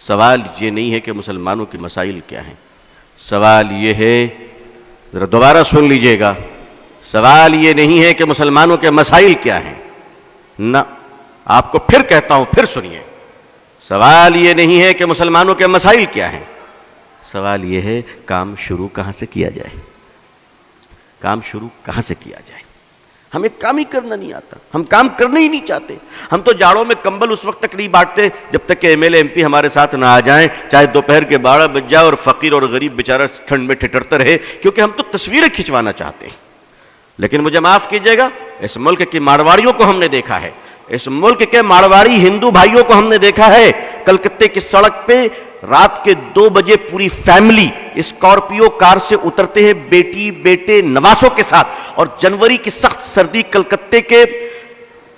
سوال یہ نہیں ہے کہ مسلمانوں کے مسائل کیا ہیں، سوال یہ ہے، ذرا دوبارہ سن لیجئے گا، سوال یہ نہیں ہے کہ مسلمانوں کے مسائل کیا ہیں، نہ، آپ کو پھر کہتا ہوں، پھر سنیے، سوال یہ نہیں ہے کہ مسلمانوں کے مسائل کیا ہیں، سوال یہ ہے کام شروع کہاں سے کیا جائے، کام شروع کہاں سے کیا جائے۔ ہمیں کام ہی کرنا نہیں آتا، ہم کام کرنا ہی نہیں چاہتے، ہم تو جاڑوں میں کمبل اس وقت تک نہیں بانٹتے جب تک کہ M L A M P ہمارے ساتھ نہ آ جائیں، چاہے دوپہر کے 12 بج جائے اور فقیر اور غریب بیچارہ ٹھنڈ میں ٹھٹرتا رہے، کیونکہ ہم تو تصویریں کھنچوانا چاہتے ہیں۔ لیکن مجھے معاف کیجیے گا، اس ملک کی مارواڑیوں کو ہم نے دیکھا ہے، اس ملک کے مارواڑی ہندو بھائیوں کو ہم نے دیکھا ہے، کلکتے کی سڑک پہ رات کے 2 بجے پوری فیملی اسکارپیو کار سے اترتے ہیں بیٹی بیٹے نواسوں کے ساتھ، اور جنوری کی سخت سردی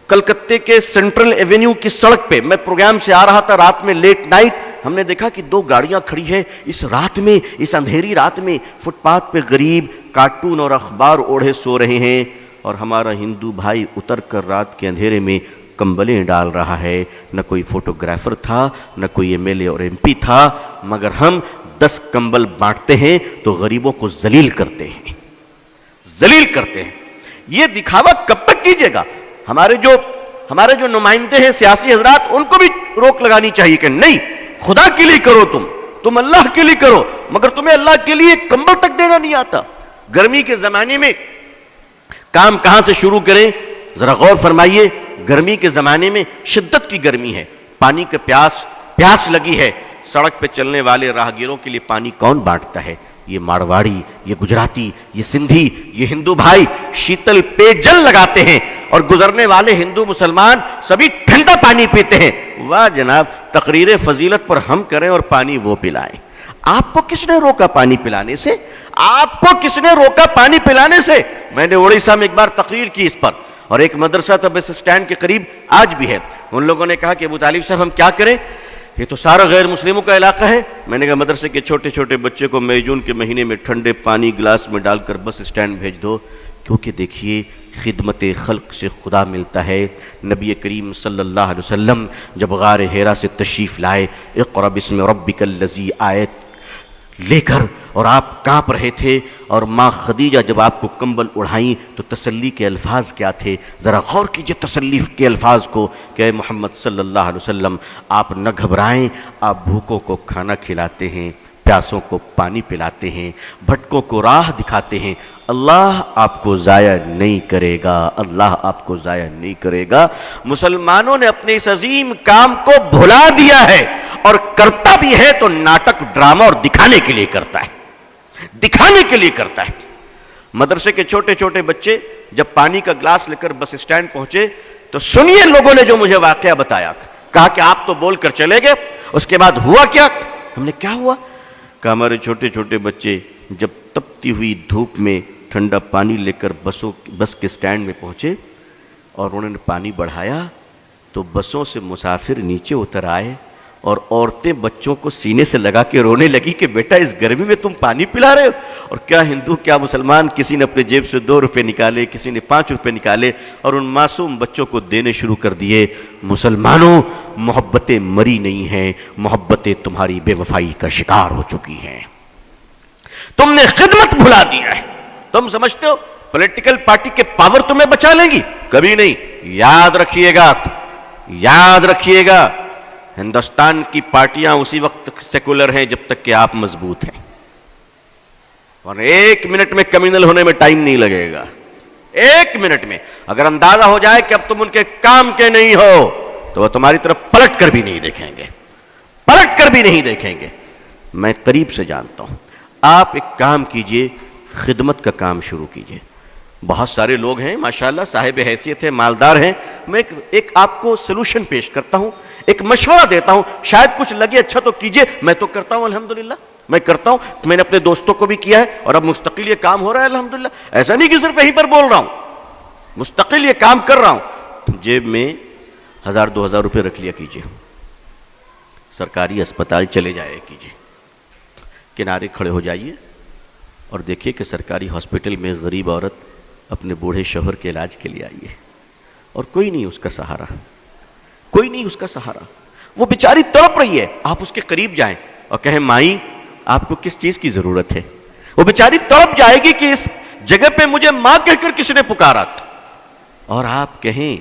کلکتے کے سینٹرل ایونیو کی سڑک پہ، میں پروگرام سے آ رہا تھا رات میں لیٹ نائٹ، ہم نے دیکھا کہ 2 گاڑیاں کھڑی ہیں اس رات میں، اس اندھیری رات میں، فٹ پاتھ پہ غریب کارٹون اور اخبار اوڑھے سو رہے ہیں، اور ہمارا ہندو بھائی اتر کر رات کے اندھیرے میں کمبلیں ڈال رہا ہے۔ نہ کوئی فوٹوگرافر تھا، نہ کوئی ایم ایل اے اور ایم پی تھا، مگر ہم 10 کمبل بانٹتے ہیں تو غریبوں کو ذلیل کرتے ہیں، ذلیل کرتے ہیں۔ یہ دکھاوا کب تک کیجیے گا؟ ہمارے جو نمائندے ہیں سیاسی حضرات، ان کو بھی روک لگانی چاہیے کہ نہیں، خدا کے لیے کرو، تم اللہ کے لیے کرو، مگر تمہیں اللہ کے لیے کمبل تک دینا نہیں آتا۔ گرمی کے زمانے میں کام کہاں سے شروع کریں؟ ذرا غور فرمائیے، گرمی کے زمانے میں شدت کی گرمی ہے، پانی کا پیاس لگی ہے، سڑک پہ چلنے والے راہگیروں کے لیے پانی کون بانٹتا ہے؟ یہ مارواڑی، یہ گجراتی، یہ سندھی، یہ ہندو بھائی شیتل پے جل لگاتے ہیں، اور گزرنے والے ہندو مسلمان سبھی ٹھنڈا پانی پیتے ہیں۔ واہ جناب، تقریر فضیلت پر ہم کریں اور پانی وہ پلائیں۔ آپ کو کس نے روکا پانی پلانے سے؟ آپ کو کس نے روکا پانی پلانے سے؟ میں نے اڑیسہ میں ایک بار تقریر کی اس پر، اور ایک مدرسہ تھا بس اسٹینڈ کے قریب، آج بھی ہے۔ ان لوگوں نے کہا کہ ابو طالب صاحب ہم کیا کریں، یہ تو سارا غیر مسلموں کا علاقہ ہے۔ میں نے کہا مدرسے کے چھوٹے چھوٹے بچے کو مئی جون کے مہینے میں ٹھنڈے پانی گلاس میں ڈال کر بس اسٹینڈ بھیج دو، کیونکہ دیکھیے خدمت خلق سے خدا ملتا ہے۔ نبی کریم صلی اللہ علیہ وسلم جب غار حرا سے تشریف لائے، اقرأ بسم ربک الذی آیت لے کر، اور آپ کانپ رہے تھے، اور ماں خدیجہ جب آپ کو کمبل اڑھائیں تو تسلی کے الفاظ کیا تھے؟ ذرا غور کیجئے تسلی کے الفاظ کو کہ اے محمد صلی اللہ علیہ وسلم، آپ نہ گھبرائیں، آپ بھوکوں کو کھانا کھلاتے ہیں، پیاسوں کو پانی پلاتے ہیں، بھٹکوں کو راہ دکھاتے ہیں، اللہ آپ کو ضائع نہیں کرے گا، اللہ آپ کو ضائع نہیں کرے گا۔ مسلمانوں نے اپنے اس عظیم کام کو بھلا دیا ہے، اور کرتا بھی ہے تو ناٹک ڈرامہ اور دکھانے کے لیے کرتا ہے، دکھانے کے لیے کرتا ہے۔ مدرسے کے چھوٹے چھوٹے بچے جب پانی کا گلاس لے کر بس اسٹینڈ پہنچے تو سنیے لوگوں نے جو مجھے واقعہ بتایا، کہا کہ آپ تو بول کر چلے گئے، اس کے بعد ہوا کیا؟ ہم نے کیا ہوا؟ کہ ہمارے چھوٹے چھوٹے بچے جب تپتی ہوئی دھوپ میں ٹھنڈا پانی لے کر بس کے اسٹینڈ میں پہنچے اور انہوں نے پانی بڑھایا تو بسوں سے مسافر نیچے اتر آئے، اور عورتیں بچوں کو سینے سے لگا کے رونے لگی کہ بیٹا اس گرمی میں تم پانی پلا رہے ہو۔ اور کیا ہندو کیا مسلمان، کسی نے اپنے جیب سے 2 روپے نکالے، کسی نے 5 روپے نکالے، اور ان معصوم بچوں کو دینے شروع کر دیے۔ مسلمانوں، محبتیں مری نہیں ہیں، محبتیں تمہاری بے وفائی کا شکار ہو چکی ہیں، تم نے خدمت بھلا دیا ہے۔ تم سمجھتے ہو پولیٹیکل پارٹی کے پاور تمہیں بچا لیں گی؟ کبھی نہیں۔ یاد رکھیے گا، یاد رکھیے گا، ہندوستان کی پارٹیاں اسی وقت تک سیکولر ہیں جب تک کہ آپ مضبوط ہیں، اور 1 منٹ میں کمیونل ہونے میں ٹائم نہیں لگے گا۔ 1 منٹ میں اگر اندازہ ہو جائے کہ اب تم ان کے کام کے نہیں ہو تو وہ تمہاری طرف پلٹ کر بھی نہیں دیکھیں گے، پلٹ کر بھی نہیں دیکھیں گے۔ میں قریب سے جانتا ہوں، آپ ایک کام کیجئے، خدمت کا کام شروع کیجئے۔ بہت سارے لوگ ہیں ماشاءاللہ، صاحب حیثیت ہیں، مالدار ہیں۔ میں ایک آپ کو سلوشن پیش کرتا ہوں، ایک مشورہ دیتا ہوں، شاید کچھ لگے اچھا تو کیجئے۔ میں تو کرتا ہوں الحمدللہ، میں کرتا ہوں، میں نے اپنے دوستوں کو بھی کیا ہے، اور اب مستقل یہ کام ہو رہا ہے الحمدللہ۔ ایسا نہیں کہ صرف یہیں پر بول رہا ہوں، مستقل یہ کام کر رہا ہوں۔ جیب میں 1000-2000 روپے رکھ لیا کیجئے، سرکاری اسپتال چلے جایا کیجئے، کنارے کھڑے ہو جائیے اور دیکھیے کہ سرکاری ہاسپٹل میں غریب عورت اپنے بوڑھے شوہر کے علاج کے لیے آئی ہے، اور کوئی نہیں اس کا سہارا، کوئی نہیں اس کا سہارا۔ وہ بیچاری تڑپ رہی ہے، آپ اس کے قریب جائیں اور کہیں مائی آپ کو کس چیز کی ضرورت ہے؟ وہ بیچاری تڑپ جائے گی کہ اس جگہ پہ مجھے ماں کہہ کر کس نے پکارا تھا، اور آپ کہیں،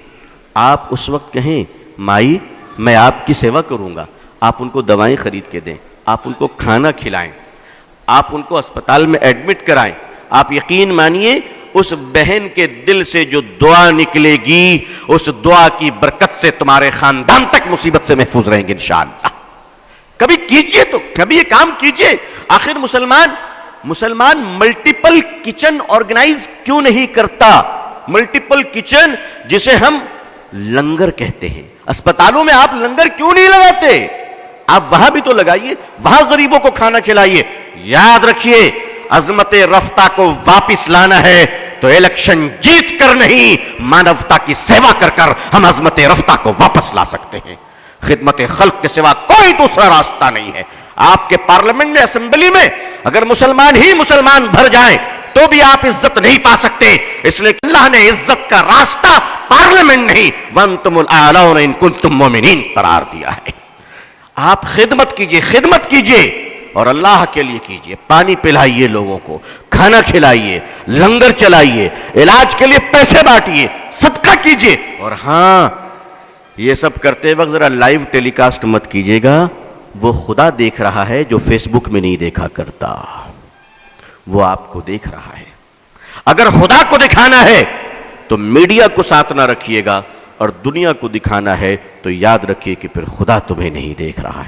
آپ اس وقت کہیں مائی میں آپ کی سیوا کروں گا، آپ ان کو دوائیں خرید کے دیں، آپ ان کو کھانا کھلائیں، آپ ان کو اسپتال میں ایڈمٹ کرائیں، آپ یقین مانیے اس بہن کے دل سے جو دعا نکلے گی، اس دعا کی برکت سے تمہارے خاندان تک مصیبت سے محفوظ رہیں گے انشاءاللہ۔ کبھی کیجئے، تو کبھی یہ کام کیجئے۔ آخر مسلمان ملٹیپل کچن آرگنائز کیوں نہیں کرتا؟ ملٹیپل کچن جسے ہم لنگر کہتے ہیں، اسپتالوں میں آپ لنگر کیوں نہیں لگاتے؟ آپ وہاں بھی تو لگائیے، وہاں غریبوں کو کھانا کھلائیے۔ یاد رکھیے عظمت رفتہ کو واپس لانا ہے تو الیکشن جیت کر نہیں، مانوتا کی سیوا کر کر ہم عظمت رفتہ کو واپس لا سکتے ہیں۔ خدمت خلق کے سوا کوئی دوسرا راستہ نہیں ہے۔ آپ کے پارلیمنٹ میں، اسمبلی میں اگر مسلمان ہی مسلمان بھر جائیں تو بھی آپ عزت نہیں پا سکتے، اس لیے کہ اللہ نے عزت کا راستہ پارلیمنٹ نہیں وَأَنْتُمُ الْأَعْلَوْنَ إِن كُنتُم مُؤْمِنِينَ قرار دیا ہے۔ آپ خدمت کیجئے اور اللہ کے لیے کیجئے، پانی پلائیے لوگوں کو، کھانا کھلائیے، لنگر چلائیے، علاج کے لیے پیسے بانٹیے، صدقہ کیجئے۔ اور ہاں یہ سب کرتے وقت ذرا لائیو ٹیلی کاسٹ مت کیجئے گا، وہ خدا دیکھ رہا ہے جو فیس بک میں نہیں دیکھا کرتا، وہ آپ کو دیکھ رہا ہے۔ اگر خدا کو دکھانا ہے تو میڈیا کو ساتھ نہ رکھیے گا، اور دنیا کو دکھانا ہے تو یاد رکھیے کہ پھر خدا تمہیں نہیں دیکھ رہا ہے۔